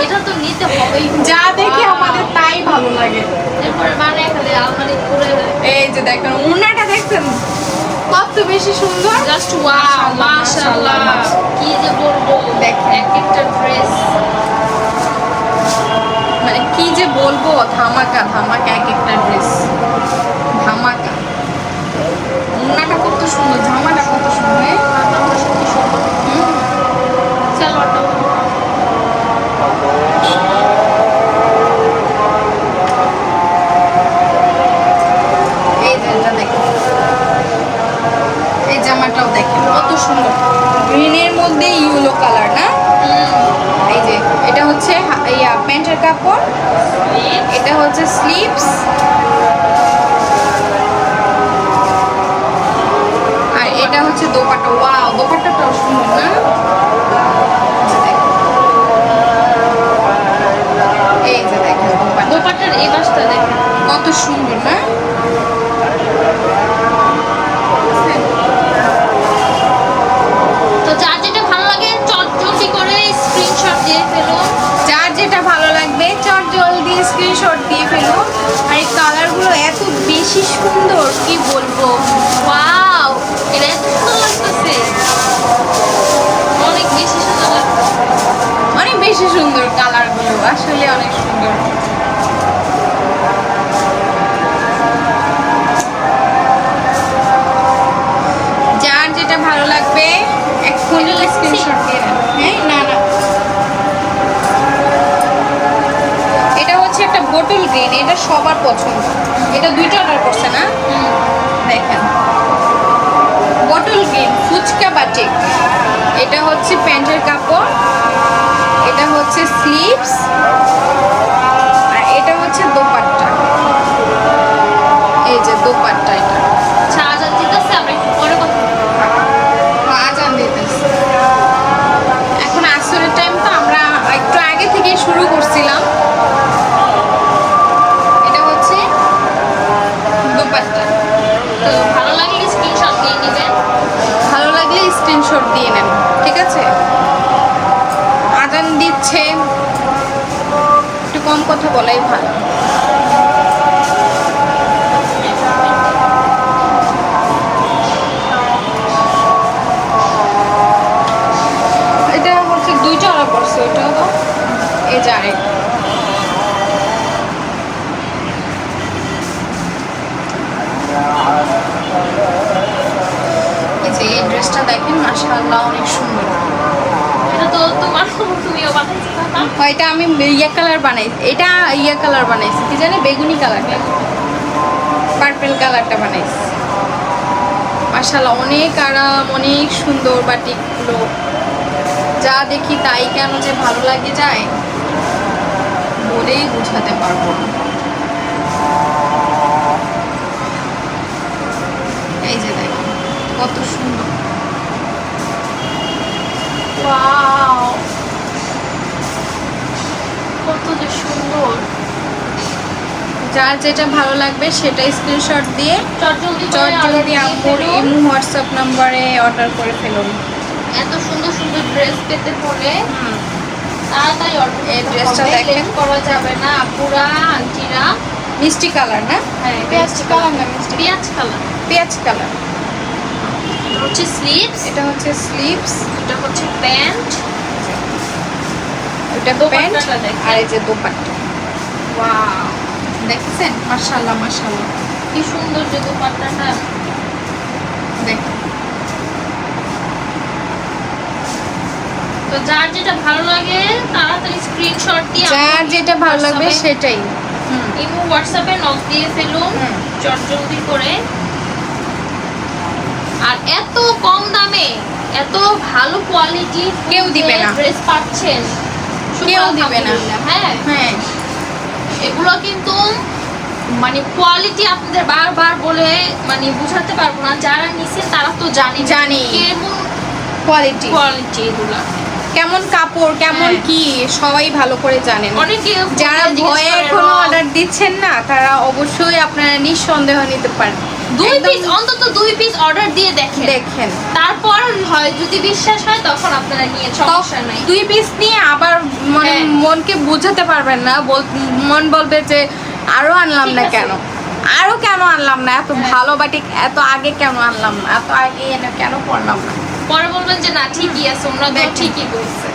এটা তো নিতে হবেই। যা দেখে আমাদের তাই ভালো লাগে। এরপরে বানায় খালি আলমারি করে এই যে দেখেন ওড়নাটা দেখছেন কত বেশি সুন্দর। জাস্ট ওয়াও, মাশাআল্লাহ। কি যে বলবো, দেখেন এক একটা ড্রেস, মানে কি যে বলবো, ধামাকা ধামাকা এক একটা ড্রেস, ধামাকা। ওড়নাটা কত সুন্দর, জামাটা কত সুন্দর। সালোয়ারটা এই যে এটা দেখেন, এই জামাটাও দেখেন কত সুন্দর, গ্রিনের মধ্যে ইয়েলো কালার না। এই যে এটা হচ্ছে প্যান্টের কাপড়, এটা হচ্ছে স্লিভস, আর এটা হচ্ছে দোপাট্টা। ওয়াও, দোপাট্টাটাও সুন্দর না। এই যে দেখেন দোপাট্টা দোপাট্টার এই পাশটা দেখেন কত সুন্দর না। তো যার যেটা ভালো লাগে চটজলদি করে স্ক্রিনশট দিয়ে ফেলুন। যার যেটা ভালো লাগবে চট জলদি স্ক্রিনশট দিয়ে ফেলুন। আর এই কালারগুলো এত বেশি সুন্দর কি বলবো। ওয়াও, এটা এত সুন্দর লাগতেছে, অনেক বেশি সুন্দর লাগতেছে। অনেক বেশি সুন্দর কালারগুলো, আসলে অনেক সুন্দর। যার যেটা ভালো লাগবে এক্ষুনি স্ক্রিনশট দিয়ে নেন। হ্যাঁ, না না, এটা হচ্ছে একটা বোটল গ্রিন, এটা সবার পছন্দ। এটা দুইটা অর্ডার করছে না, দেখেন বটল গ্রিন ফুচকা বাটিক। এটা হচ্ছে প্যান্টের কাপড়, এটা হচ্ছে স্লিভস, আর এটা হচ্ছে দোপাট্টা। এই যে দোপাট্টা, এটা আচ্ছা, আজাদ দিতেছে, আমরা একটু পরে কথা বলবো। আজান দিতেছে। এখন আসরের টাইম, তো আমরা একটু আগে থেকে শুরু করছিলাম। এটা হচ্ছে দোপাট্টা। তো ভালো লাগলে স্ক্রিনশট দিয়ে নেবেন। ভালো লাগলে স্ক্রিনশট দিয়ে নেন, ঠিক আছে। আজান দিচ্ছে, একটু কম কথা বলাই ভালো। এটা হচ্ছে দুইটা অর্ডার করছে, ওইটাও তো এই যে আরেকটা। এই যে এই ড্রেসটা দেখেন, মাশাআল্লাহ অনেক সুন্দর। এটা তো তোমার, তুমিও বানাইছো না? এটা আমি ইয়ে কালার বানাইছি, এটা ইয়ে কালার বানাইছি, কি জানি বেগুনি কালারটা, পার্পল কালারটা বানাইছি। মাশাআল্লাহ অনেক আরাম, অনেক সুন্দর বাটিকগুলো। যা দেখি তাই কেন যে ভালো লাগে যায়, বলেই বোঝাতে পারবো না। এই যে দেখেন কত সুন্দর। ওয়াও, কত যে সুন্দর। যার যেটা ভালো লাগবে সেটা স্ক্রিনশট দিয়ে চটজলদি চটজলদি আপুর ইমো হোয়াটসঅ্যাপ নাম্বারে অর্ডার করে ফেলুন। এত সুন্দর সুন্দর ড্রেস পেতে হলে তাড়াতাড়ি অর্ডার এই করতে ড্রেসটা হবে, দেখেন। লেট করা যাবে না। আপুরা আন্টিরা, মিষ্টি কালার না, হ্যাঁ, পেঁয়াজ কালার না, মিষ্টি পেঁয়াজ কালার। পেঁয়াজ কালার। এটা হচ্ছে স্লিভস, এটা হচ্ছে স্লিভস, এটা হচ্ছে প্যান্ট, এটা প্যান্ট, দোপাট্টাটা দেখেন। আর এই যে দোপাট্টা। ওয়াও, দেখছেন, মাশাআল্লাহ মাশাআল্লাহ, কি সুন্দর যে দোপাট্টাটা। দেখেন। তো যার যেটা ভালো লাগে তাড়াতাড়ি স্ক্রিনশট দিয়ে যার যেটা ভালো লাগবে সেটাই ইমো হোয়াটসঅ্যাপে নক দিয়ে ফেলুন চটজলদি করে। আর এত কম দামে এত ভালো কোয়ালিটি কেউ দিবে না, ড্রেস পাচ্ছেন, কেউ দিবে না। হ্যাঁ হ্যাঁ, এগুলো কিন্তু মানে কোয়ালিটি আপনাদের বারবার বলে মানে বুঝাতে পারবো না, যারা নিছে তারা তো জানি কেমন কোয়ালিটি এগুলা, কেমন কাপড় কেমন হ্যাঁ। কি সবাই ভালো করে জানেন। অনেকে যারা ভয়ে এখনো অর্ডার দিচ্ছেন না, তারা অবশ্যই আপনারা নিঃসন্দেহ নিতে পারেন। 2 পিস অন্তত 2 পিস অর্ডার দিয়ে দেখেন, তারপর হয় যদি বিশ্বাস হয় তখন আপনারা নিয়ে সমস্যা নাই। 2 পিস নিয়ে আবার মানে হ্যাঁ। মনকে বোঝাতে পারবেন না, মন বলবে যে আরো আনলাম ঠিক না আছে। কেন, আরো কেন আনলাম না, এত হ্যাঁ। ভালো বাটিক এত আগে কেন আনলাম না, এত আগে এনে কেন পড়লাম না। পরে বলবেন যে না ঠিকই আছে, ওরা তো দেখেন। ঠিকই বলছে।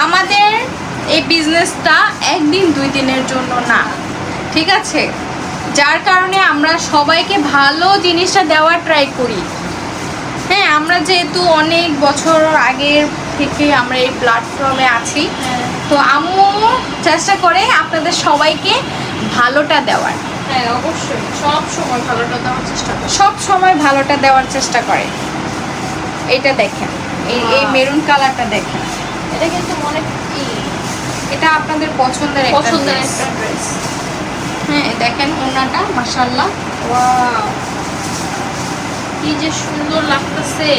আমাদের এই বিজনেসটা একদিন 2 দিনের জন্য না, ঠিক আছে? যার কারণে আমরা সবাইকে ভালো জিনিসটা দেওয়ার ট্রাই করি। হ্যাঁ, আমরা যেহেতু অনেক বছর আগের থেকে আমরা এই প্ল্যাটফর্মে আছি, হ্যাঁ তো আম্মু চেষ্টা করে আপনাদের সবাইকে ভালোটা দেওয়ার, হ্যাঁ অবশ্যই সব সময় ভালোটা দেওয়ার চেষ্টা করি। সব সময় ভালোটা দেওয়ার চেষ্টা করে। এটা দেখেন, এই Wow. মেরুন কালারটা দেখেন, এটা কিন্তু অনেক এটা আপনাদের পছন্দের একটা পছন্দের dress। একটা ড্রেস। হ্যাঁ দেখেন ওনাটা মাশাআল্লাহ, ওয়াও, কি যে সুন্দর লাগতেছে।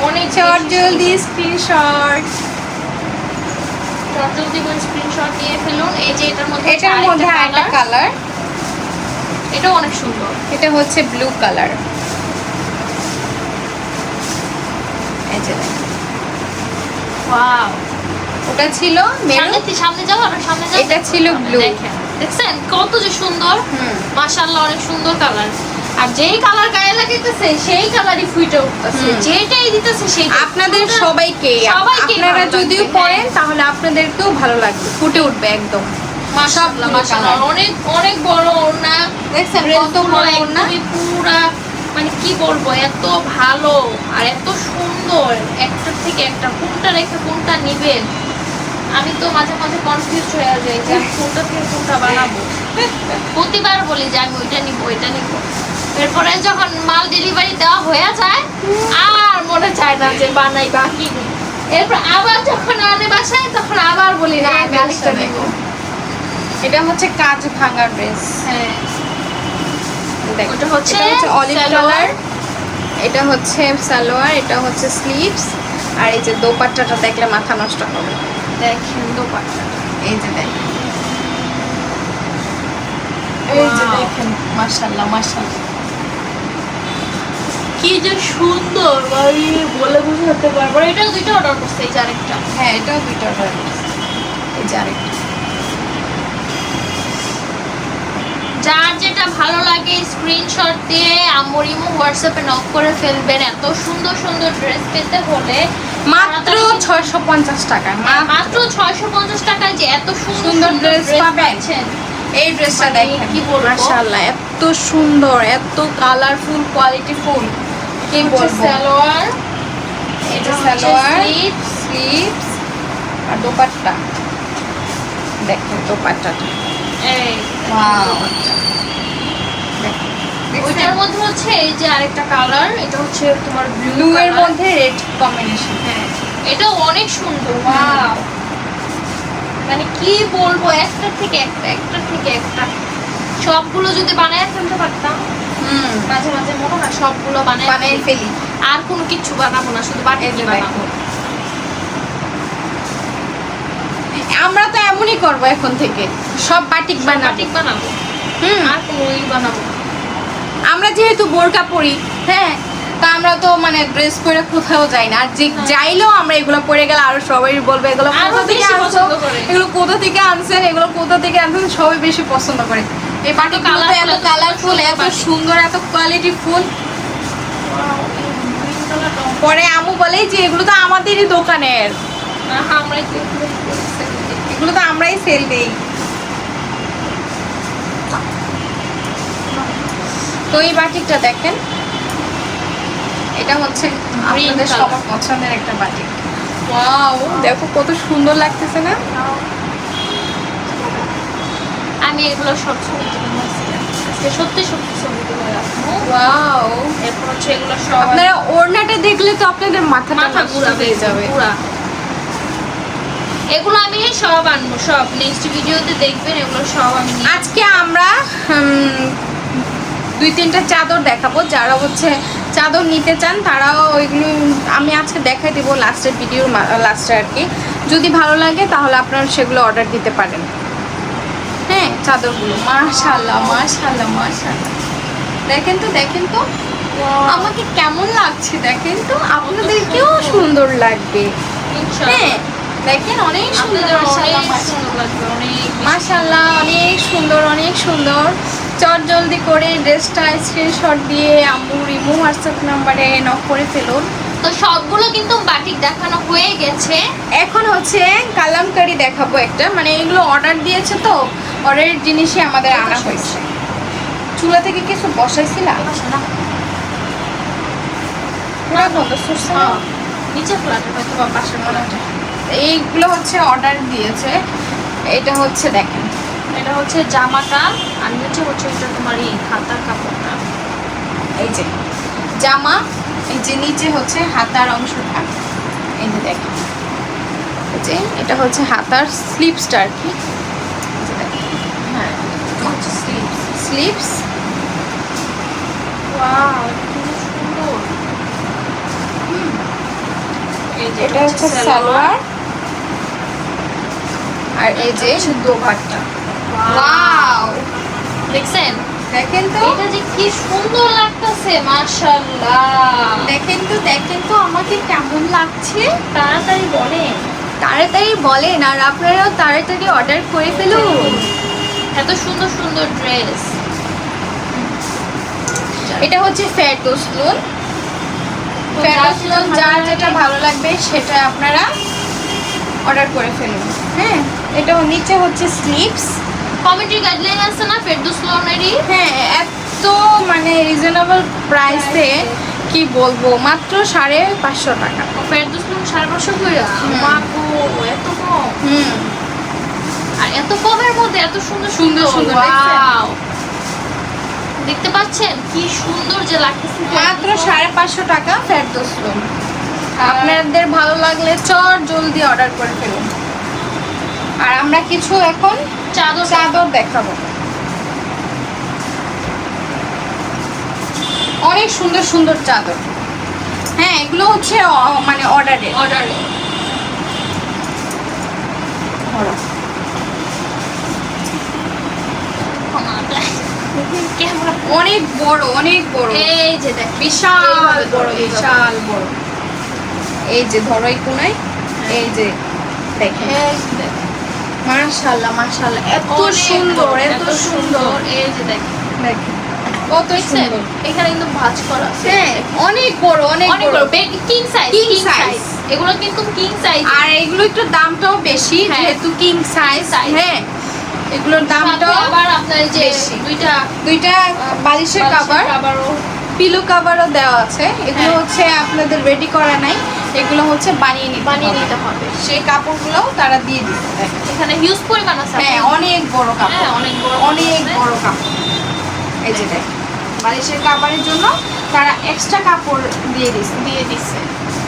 অনেক চট জলদি স্ক্রিনশট। জলদি করে স্ক্রিনশট নিয়ে ফেলুন। এই যে এটার মধ্যে এটার মধ্যে আরেকটা কালার, এটা অনেক সুন্দর। এটা হচ্ছে ব্লু কালার। এই যে দেখেন, ওয়াও, ওটা ছিল মেরুন, সামনে যাও আর সামনে যাও। এটা ছিল ব্লু। দেখেন, দেখছেন কত যে সুন্দর। হুম। মাশাআল্লাহ, অনেক সুন্দর কালার। আর যেই কালার গায়ে লাগাইতেছে সেই কালারই ফুটে উঠতেছে, হুম। যেটাই দিতেছে সেই আপনাদের সবাইকে, আপনারা যদিও পরেন তাহলে আপনাদেরকেও ভালো লাগবে, ফুটে উঠবে একদম। মাশাআল্লাহ সবগুলো মাশাআল্লাহ, colour। অনেক অনেক বড় ওড়না। দেখছেন কত বড় ওড়না? পুরা মানে কি বলবো, এত ভালো আর এত সুন্দর, একটার থেকে একটা, কোনটা রেখে কোনটা নিবেন। আমি তো মাঝে মাঝে কনফিউজ হয়ে যাই যে আমি কোনটা থেকে কোনটা বানাবো। প্রতিবার বলি যে আমি ওইটা নিব ওইটা নিব, এরপরে যখন মাল ডেলিভারি দেওয়া হয়ে যায় আর মনে চায় না যে বানাই বা কিনি। এরপর আবার যখন আনে বাসায় তখন আবার বলি না আমি আরেকটা নিব। এটা হচ্ছে কাজ ভাঙা ড্রেস। হ্যাঁ, দেখো, ওটা হচ্ছে অলিভ সালোয়ার। কালার, এটা হচ্ছে সালোয়ার, এটা হচ্ছে স্লিভস, আর এই যে দোপাট্টাটা দেখলে মাথা নষ্ট হবে। দেখেন দোপাট্টা, এই যে দেখেন, এই যে Wow. দেখেন, মাশাআল্লাহ মাশাআল্লাহ। কি যে সুন্দর, ভাই বলে বুঝাতে পারবো না। এটা দুইটা অর্ডার করছে, এই যে আরেকটা। হ্যাঁ, এটাও দুইটা অর্ডার করছি। এই যে আরেকটা। যার যেটা ভালো লাগে স্ক্রিনশট দিয়ে আম্মুর ইমো হোয়াটসঅ্যাপে নক করে ফেলবেন। এত সুন্দর সুন্দর ড্রেস পেতে হলে মাত্র 650 টাকা, মাত্র 650 টাকায় যে এত সুন্দর সুন্দর ড্রেস পাবেন। পাচ্ছেন। এই ড্রেসটা মানে দেখেন, কি বলবো? মাশাআল্লাহ এত সুন্দর, এত কালারফুল, কোয়ালিটিফুল, কি বলবো। সালোয়ার, এই যে এটা সালোয়ার, স্লিভস। স্লিভস আর দোপাট্টা দেখেন, দোপাট্টাটা এই ওয়াও। ওইটার মধ্যে হচ্ছে এই যে আরেকটা কালার, এটা হচ্ছে তোমার ব্লু এর মধ্যে রেড কম্বিনেশন। হ্যাঁ, এটাও অনেক সুন্দর। ওয়াও, মানে কি বলবো, একটা থেকে একটা, একটা থেকে একটা। সবগুলো যদি বানায় ফেলতে পারতাম, মাঝে মাঝে মনে হয় সবগুলো বানাই বানায় ফেলি। আর কোনো কিছু বানাবো না, শুধু বাটিক এই যে বানাবো। আমরা তো এমনই করবো এখন থেকে, সব বাটিক বানাবো। বাটিক বানাবো, আর কোনো বানাবো না। আমরা যেহেতু বোরকা পরি, হ্যাঁ, তা আমরা তো মানে ড্রেস পরে কোথাও যাই না, আর যে যাইলেও আমরা এগুলো পরে গেলে আরো সবাই বলবে এগুলো আরো কোথা থেকে বেশি আনছো, পছন্দ করে। এগুলো কোথা থেকে আনছেন, এগুলো কোথা থেকে আনছেন, সবাই বেশি পছন্দ করে। এই বাটিক colourful, এত এত কালারফুল, এত বাটিক। সুন্দর, এত কোয়ালিটি ফুল। Wow, এই green colourটা পরে আম্মু বলে যে এগুলো তো আমাদেরই দোকানের, আমরা কি করছি? এগুলো তো আমরাই সেল দেই। তো এই বাটিকটা দেখেন, এটা হচ্ছে আপনাদের colour। সবার পছন্দের একটা বাটিক। ওয়াও, দেখো কত সুন্দর লাগতেছে না? আমি এগুলো সব ছবি তুলে নিয়েছি। আজকে সত্যি সত্যি ছবি তুলে রাখবো। ওয়াও, এরপর হচ্ছে এগুলো সব আপনারা ওড়নাটা দেখলে তো আপনাদের মাথাটা মাথা নষ্ট ঘুরাবে হয়ে যাবে। পুরা। এগুলো আমি সব আনবো, সব নেক্সট ভিডিওতে দেখবেন, এগুলো সব আমি নিয়ে আজকে আমরা 2-3টা চাদর দেখাবো। যারা হচ্ছে চাদর নিতে চান তারাও ওইগুলো আমি আজকে দেখাই দেবো লাস্টের ভিডিওর লাস্টে আর কি। যদি ভালো লাগে তাহলে আপনারা সেগুলো অর্ডার দিতে পারেন। হ্যাঁ, চাদরগুলো মাশাআল্লাহ মাশাআল্লাহ মাশাআল্লাহ, দেখেন তো দেখেন তো আমাকে কেমন লাগছে, দেখেন তো আপনাদেরকেও সুন্দর লাগবে। হ্যাঁ দেখেন, অনেক সুন্দর মাশাআল্লাহ, অনেক সুন্দর অনেক সুন্দর। চট জলদি করে ড্রেসটা স্ক্রিনশট দিয়ে আম্মুর ইমো হোয়াটসঅ্যাপ নাম্বারে নক করে ফেলুন। তো সবগুলো কিন্তু বাটিক দেখানো হয়ে গেছে। এখন হচ্ছে কালামকারি দেখাবো একটা, মানে এগুলো অর্ডার দিয়েছে তো অর্ডারের জিনিসই আমাদের আনা হয়েছে। চুলা থেকে কিছু বসাইছিলাম পুরো বন্ধ করছে না? নিচে ফ্ল্যাটে হয়তো বা পাশের ফ্ল্যাটে। এইগুলো হচ্ছে অর্ডার দিয়েছে। এটা হচ্ছে দেখেন, এটা হচ্ছে জামাটা, আর নিচে হচ্ছে এটা তোমার এই হাতার কাপড়টা। এই যে জামা, এই যে নিচে হচ্ছে হাতার অংশটা, এই যে দেখেন, এই যে এটা হচ্ছে হাতার স্লিপসটা আর কি। এই যে দেখেন, হ্যাঁ এটা হচ্ছে স্লিপস। ওয়াও, কি সুন্দর। এই যে এটা হচ্ছে সালোয়ার, আর এই যে দোপাট্টা। ওয়াও, দেখছেন? দেখেন তো এটা যে কি সুন্দর লাগতেছে, মাশাআল্লাহ। দেখেন তো দেখেন তো আমাকে কেমন লাগছে। তাড়াতাড়ি বলেন, তাড়াতাড়ি বলেন, আর আপনারাও তাড়াতাড়ি অর্ডার করে ফেলুন। এত সুন্দর সুন্দর ড্রেস। এটা হচ্ছে ফেরদৌস লোন। ফেরদৌস লোন যার যেটা ভালো লাগবে সেটা আপনারা অর্ডার করে ফেলুন। হ্যাঁ, এটা নিচে হচ্ছে স্লিপস। কমিটি গাইডলাইন আছে না ফেরদৌস লোনেরই? হ্যাঁ, এত মানে রিজনেবল প্রাইসে কি বলবো, মাত্র 550 টাকা। ফেরদৌস লোন 550 করে। হুম। বাবু, এত কম! হুম, আর এত কমের মধ্যে এত সুন্দর সুন্দর সুন্দর সুন্দর, দেখছেন? ওয়াও! দেখতে পাচ্ছেন কি সুন্দর যে লাগতেছে। মাত্র 550 টাকা ফেরদৌস লোন। আপনাদের ভালো লাগলে চট জলদি অর্ডার করে ফেলুন। আর আমরা কিছু এখন চাদর দেখাবো। অনেক সুন্দর সুন্দর চাদর। হ্যাঁ, এগুলো হচ্ছে মানে অর্ডারে। অনেক বড় অনেক বড়, এই যে দেখ, বিশাল বড় এইভাবে। বিশাল বড়। এই যে ধরো এই কোনায়, এই যে দেখেন এই যে দেখ, মাশাআল্লাহ মাশাআল্লাহ, এত অনেক সুন্দর বড়, এত সুন্দর। এই যে দেখ, দেখেন কত দেখছেন? সুন্দর। এখানে কিন্তু ভাঁজ করা আছে। হ্যাঁ, অনেক বড় অনেক অনেক বড়। বড়, king size, King king size। Size. এগুলো কিন্তু কিং সাইজ। আর এগুলো একটু দামটাও বেশি, হ্যাঁ। যেহেতু কিং সাইজ। Size। হ্যাঁ, এগুলোর সাথে দামটাও আবার আপনার এই যে বেশি। দুইটা বালিশের কভার, আবারও পিলো কভারও দেওয়া আছে। এগুলো হ্যাঁ। হচ্ছে আপনাদের রেডি করা নাই, এগুলো হচ্ছে বানিয়ে বানিয়ে নিতে নিতে হবে। সেই কাপড়গুলোও তারা দিয়ে দিচ্ছে। দেখেন, এখানে হিউজ পরিমাণ আছে। হ্যাঁ অনেক বড় কাপড়, হ্যাঁ, অনেক বড় অনেক আছে। বড় কাপড়। এই যে দেখেন, বালিশের কাপড়ের জন্য তারা এক্সট্রা কাপড় দিয়ে দিচ্ছে।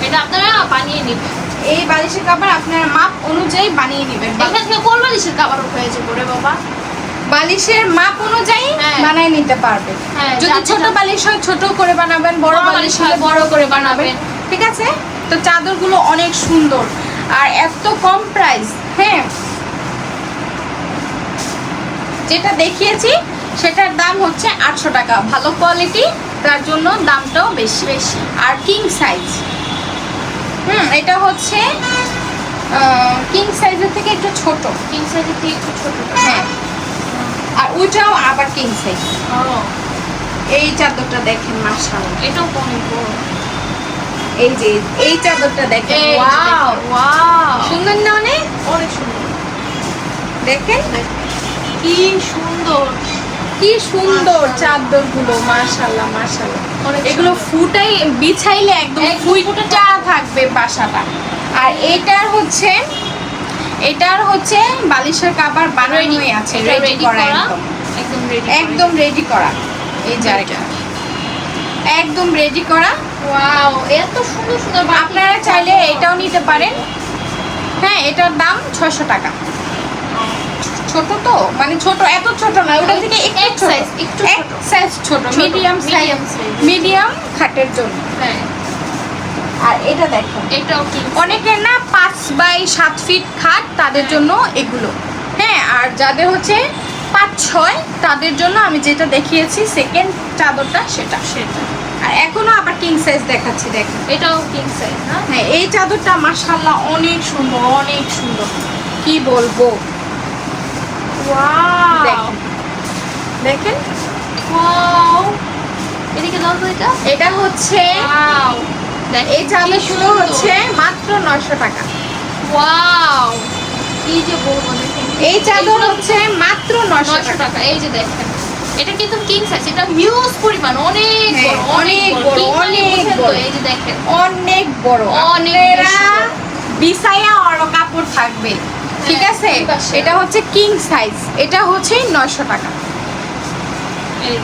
এটা আপনারা বানিয়ে নেবেন। এই বালিশের কাপড় আপনারা মাপ অনুযায়ী বানিয়ে নেবেন। এখান থেকে কোন বালিশের কাপড় হয়ে যাবে রে বাবা? বালিশের মাপ অনুযায়ী হ্যাঁ। বানায় নিতে পারবে। হ্যাঁ, যদি যার ছোট যেটা- বালিশ হয় ছোট করে বানাবেন, বড় বড় বালিশ বালিশ হলে হয় বড় করে বানাবেন। ঠিক আছে? তো চাদরগুলো অনেক সুন্দর আর এত কম প্রাইস। হ্যাঁ, যেটা দেখিয়েছি সেটার দাম হচ্ছে 800 টাকা। ভালো কোয়ালিটি, তার জন্য দামটাও বেশি বেশি। আর কিং সাইজ, এটা হচ্ছে কিং সাইজের থেকে একটু ছোট। কিং সাইজের থেকে একটু ছোট। হ্যাঁ, আর ওইটাও আবার কিং সাইজ। ও, এই চাদরটা দেখেন মাশাআল্লাহ, এটাও অনেক বড়। এই যে এই চাদরটা দেখেন, এই যে ওয়াও দেখেন, ওয়াও, সুন্দর না অনেক? অনেক সুন্দর। দেখেন কি সুন্দর, কি সুন্দর মাশাআল্লাহ। চাদরগুলো, মাশাআল্লাহ মাশাআল্লাহ। অনেক এগুলো সুন্দর। ফুটাই বিছাইলে একদম ফুটা থাকবে বাসাটা। আর এটার হচ্ছে বালিশের কভার বানানোই আছে, এটা রেডি করা একদম রেডি, একদম রেডি করা। এই যে আরেকটা একদম রেডি করা। ওয়াও, এত সুন্দর সুন্দর বাটিক। আপনারা চাইলে এটাও নিতে পারেন। হ্যাঁ, এটার দাম 600 টাকা। ছোট তো, মানে ছোট, এত ছোট না, ওটা থেকে এক একটু size, একটু ছোট। এক সাইজ ছোট, medium size, medium size। Medium খাটের জন্য। হ্যাঁ, আর এটা দেখো, এটাও কি অনেকের না 5x7 ফিট খাট, তাদের জন্য এগুলো। হ্যাঁ, আর যাদের হচ্ছে 5-6 তাদের জন্য আমি যেটা দেখিয়েছি সেকেন্ড চাদরটা সেটা। সেটা। আর এখনো আবার কিং সাইজ দেখাচ্ছি, দেখো। এটাও কিং সাইজ না? হ্যাঁ, এই চাদরটা মাশাআল্লাহ অনেক সুন্দর, অনেক সুন্দর, কি বলবো। ওয়াও, দেখেন, দেখেন, ওয়াও, এদিকে দাও তো এটা। এটা হচ্ছে, ওয়াও, এই চাদরগুলো হচ্ছে মাত্র 900 টাকা। ওয়াও, কি যে বলবো, দেখেন এই চাদর হচ্ছে মাত্র 900 900 টাকা। টাকা। এই যে দেখেন, এটা কিন্তু কিং সাইজ, এটা হিউজ পরিমাণ, অনেক হ্যাঁ, বড়, অনেক বড়, King মানে অনেক বুঝেন তো? বড়। এই যে দেখেন, অনেক বড়, অনেক আপনারা বেশি বড়। বিছায়া আর কাপড় থাকবে, ঠিক হ্যাঁ, আছে। ঠিক আছে। এটা হচ্ছে কিং সাইজ, এটা হচ্ছে 900 টাকা। এই যে,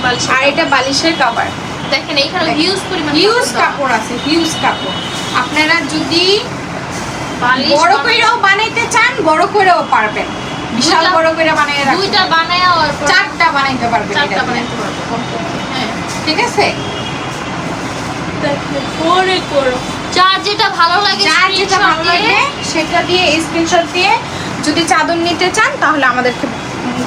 বালিশের আর এটা বালিশের কভার, দেখেন এইখানে হিউজ পরিমাণ হিউজ দেওয়া। কাপড় আছে, হিউজ কাপড়। আপনারা যদি বালিশ বড় বানানো- কইরাও বানাইতে চান, বড় কইরাও পারবেন, বিশাল দুইটা- বড় কইরা বানাই রাখতে দুইটা পারবেন। বানায় আর পর- 4টা বানাইতে পারবেন, চারটা এটা দিয়ে। বানাইতে পারবো কমপক্ষে। হ্যাঁ, ঠিক আছে। দেখেন অনেক বড়। যার যেটা ভালো লাগে, যার যেটা ভালো screenshot দিয়ে- লাগে সেটা দিয়ে স্ক্রিনশট দিয়ে যদি চাদর নিতে চান তাহলে আমাদেরকে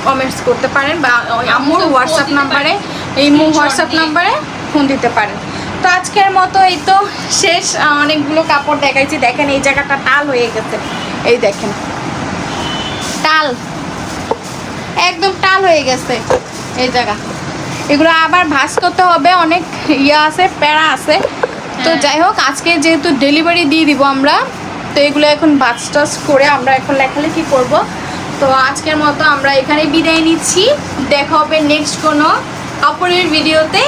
কমেন্টস করতে পারেন, বা ওই আম্মুর আমাকে হোয়াটসঅ্যাপ phone দিতে নাম্বারে, পারেন, এই screenshot হোয়াটসঅ্যাপ দিয়ে। নাম্বারে ফোন দিতে পারেন। তো আজকের মতো এই তো শেষ, অনেকগুলো কাপড় দেখাইছি। দেখেন এই জায়গাটা টাল হয়ে গেছে, এই দেখেন টাল, একদম টাল হয়ে গেছে এই জায়গা। এগুলো আবার ভাঁজ করতে হবে, অনেক ইয়ে আছে, প্যারা আছে। তো হ্যাঁ। যাই হোক, আজকে যেহেতু ডেলিভারি দিয়ে দিব আমরা, তো এগুলো এখন ভাঁজ টাজ করে আমরা এখন লেখালেখি করব। তো আজকের মতো আমরা এখানে বিদায় নিচ্ছি, দেখা হবে নেক্সট কোনো কাপড়ের ভিডিওতে।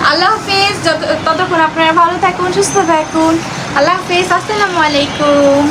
আল্লাহ হাফেজ, ততক্ষণ আপনারা ভালো থাকুন, সুস্থ থাকুন। আল্লাহ হাফেজ, আসসালামু আলাইকুম।